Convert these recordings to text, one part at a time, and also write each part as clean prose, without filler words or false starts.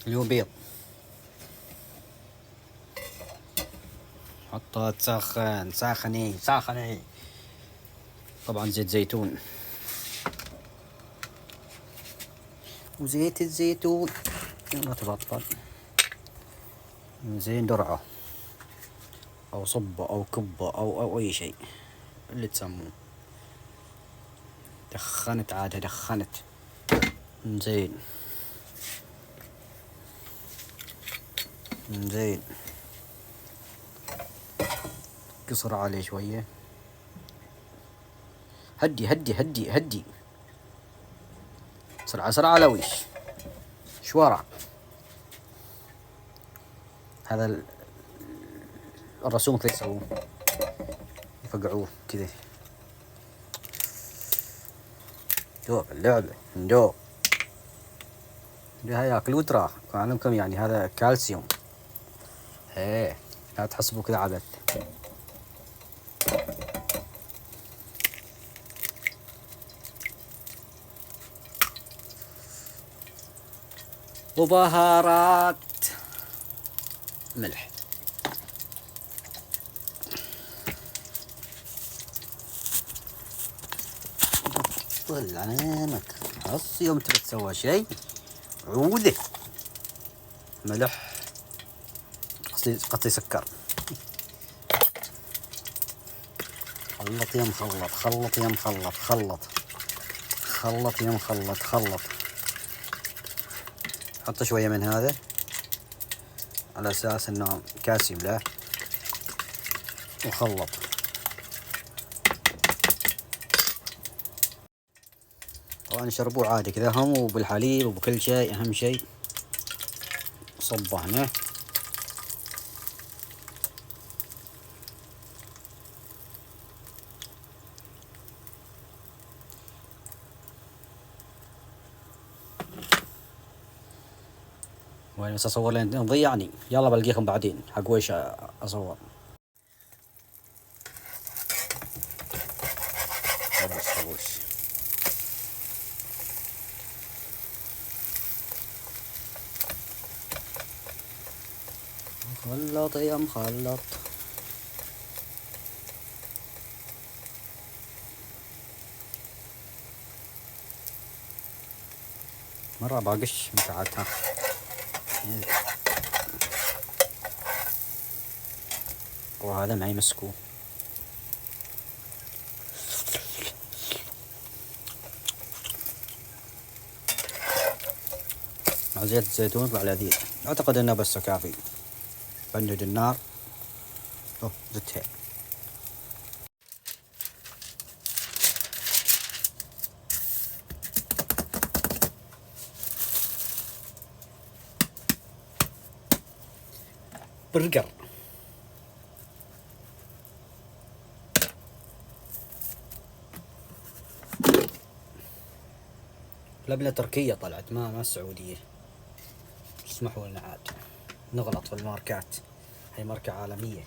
اليوم بيض. حطها تسخن، ساخني ساخني. طبعا زيت زيتون وزيت الزيتون. يلا تبطل. زين درعه او صبه او كبه او اي شيء اللي تسموه. دخنت عادها دخنت. زين زين. قصر عليه شوية. هدي هدي هدي هدي. سرعة سرعة على ويش شوارع. هذا الرسوم كيف يسووه؟ يفقعوه كذا. دوب اللعبة ندوب. هاي ياكل وتراخ أعلمكم يعني هذا كالسيوم. ايه لا تحسبوا كذا عبث. وبهارات ملح. طل عينك خلاص. يوم تبي تسوى شيء عودة ملح قصدي سكر. خلط يا مخلط خلط يا مخلط خلط خلط يا مخلط خلط. حط شوية من هذا على أساس إنه كالسيوم له. وخلط. طبعا يشربوه عادي كذا هم وبالحليب وبكل شيء. أهم شيء صبه هنا. وين بس أصور لين ضيعني. يلا بلقيكم بعدين حق ويش أصور. خبوش خبوش. مخلط يا مخلط. مرة باقش متعتها. وهذا معي مسكو. مع زيت الزيتون يطلع لذيذ. أعتقد إنه بس كافي. بند النار. زدتها. برجر. لبنة تركية طلعت ما السعودية. اسمحوا لنا عاد نغلط في الماركات. هي ماركة عالمية.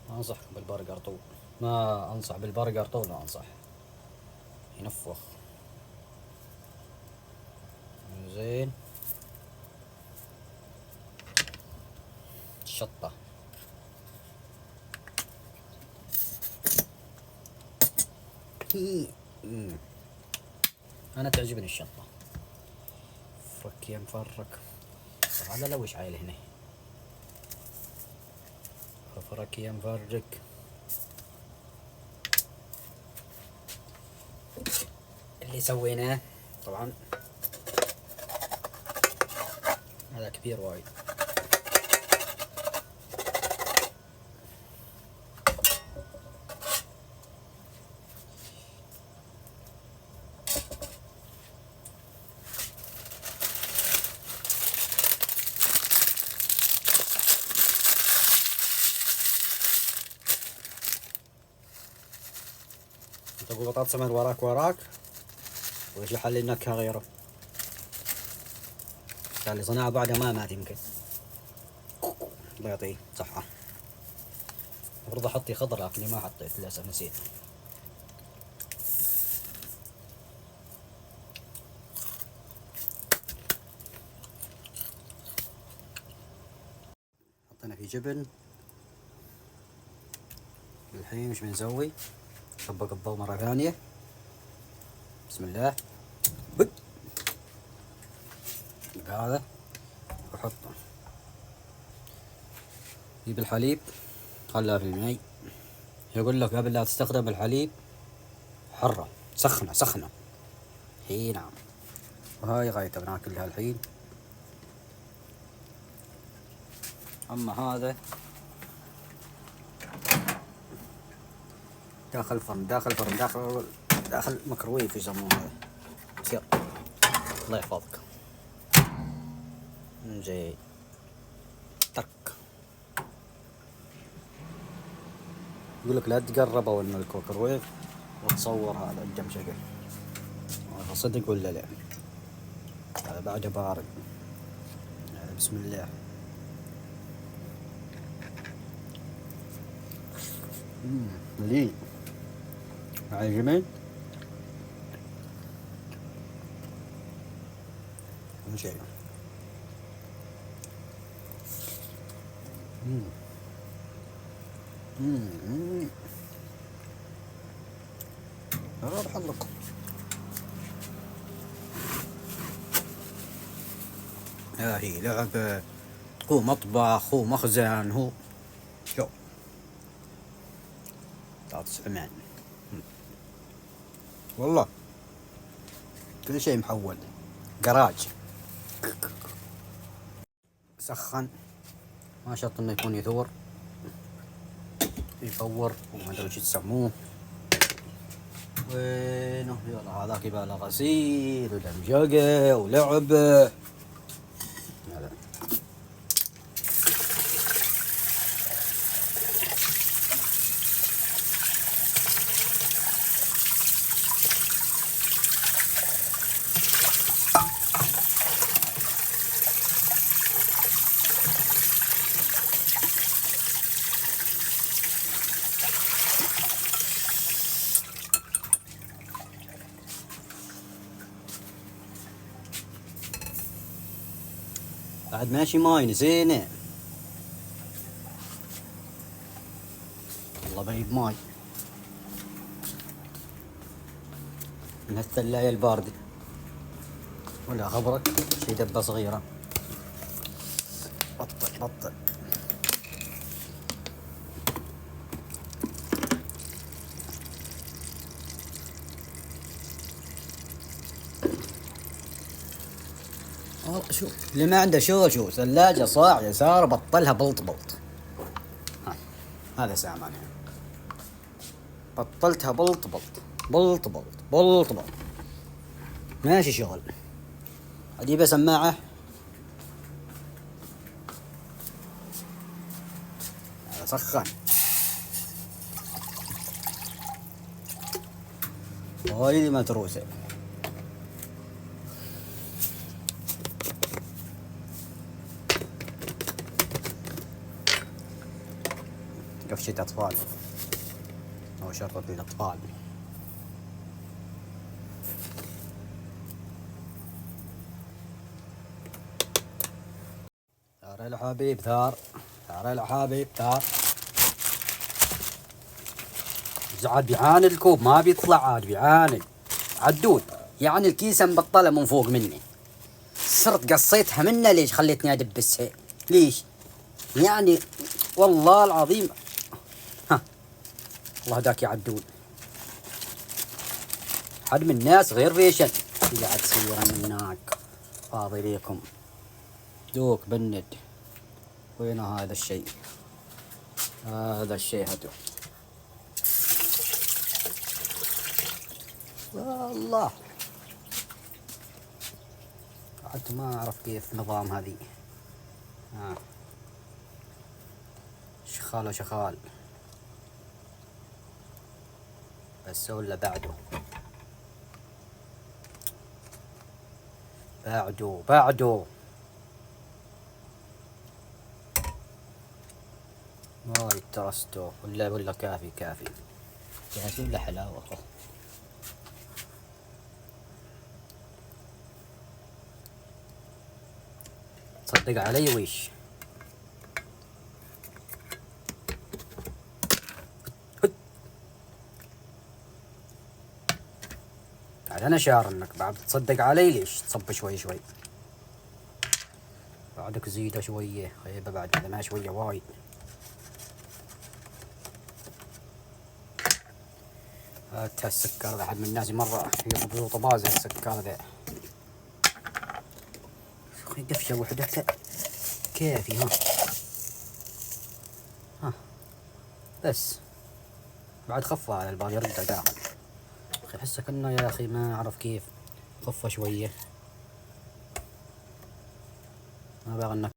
ما أنصحكم بالبرجر طول. ما أنصح بالبرجر طول. ما أنصح. ينفخ. زين. الشطة. أنا تعجبني الشطة. فرك يا مفرك. هذا لوش عايل هنا. فرك يا مفرك. اللي سويناه طبعا هذا كبير وايد. تقول بطاطس من وراك وش يحل النكهة غيره. اللي صنعه بعده ما مات يمكن. الله يعطيه صحة. المفروض احطي خضر لكني ما حطيت للاسف نسيت. الجبن. الحين وش بنسوي؟ طبق الضوء مرة ثانية. بسم الله. بد هذا وحطه. جيب الحليب خلها في الماء. يقول لك قبل لا تستخدم الحليب حرة سخنة. اي نعم. وهاي غاية بناكلها الحين. اما هذا داخل فرن داخل ميكروويف يسموه هذا. يلا الله يحفظك. زين ترك. يقول لك لا تقربوا من الميكروويف وتصور هذا الجم شكل. صدق ولا لا؟ هذا بعده بارد. هذا بسم الله. مليء عجبني. شيء راح لكم. هي لعبة. هو مطبخ، هو مخزن، هو شو بطاطس عمان والله. كل شيء محول. جراج سخن. ما شرط انه يكون يثور، يفور وما ادري وش تسموه. وينه؟ يلا هذاك يباله غسيل ودمجقة ولعبة. هذا بعد ماشي ماي نسينا. والله بجيب ماي من هالثلاية الباردة. ولا خبرك شي دبة صغيرة. بطل شوف اللي ما عنده شو ثلاجة صاع يسار بطلها بلط. هذا سامان بطلتها بلط. ماشي شغل. اجيب سماعة. هذا سخن. وايد متروسة. قفشة أطفال أو شرطة للأطفال. ثار الحبيب ثار عاد بيعاند الكوب ما بيطلع. عاد بيعاند عدود. يعني الكيسة مبطلة من فوق مني. صرت قصيتها منه. ليش خليتني أدبسها؟ ليش يعني؟ والله العظيم. الله هداك يا عدود. حد من الناس غير فيشن قاعد تصيره من هناك. فاضي ليكم دوك بند. وين هذا الشيء هدو. والله حتى ما أعرف كيف نظام هذه. شخال بس ولا بعده ما يترستو ولا كافي ولا حلاوة. تصدق علي ويش عاد انا شار انك بعد تصدق علي. ليش تصب شوي شوي؟ بعدك زيده شويه خيبه بعد هذا، ما شويه وايد. هات السكر ذا، حد من الناس مرة يضبط باز السكر ذا. اخي دفشة وحدة كافي. ها بس بعد خفة على الباقي يرجع داخل. اخي احسه كأنه يا اخي ما اعرف كيف خفة شوية. ما باغي انك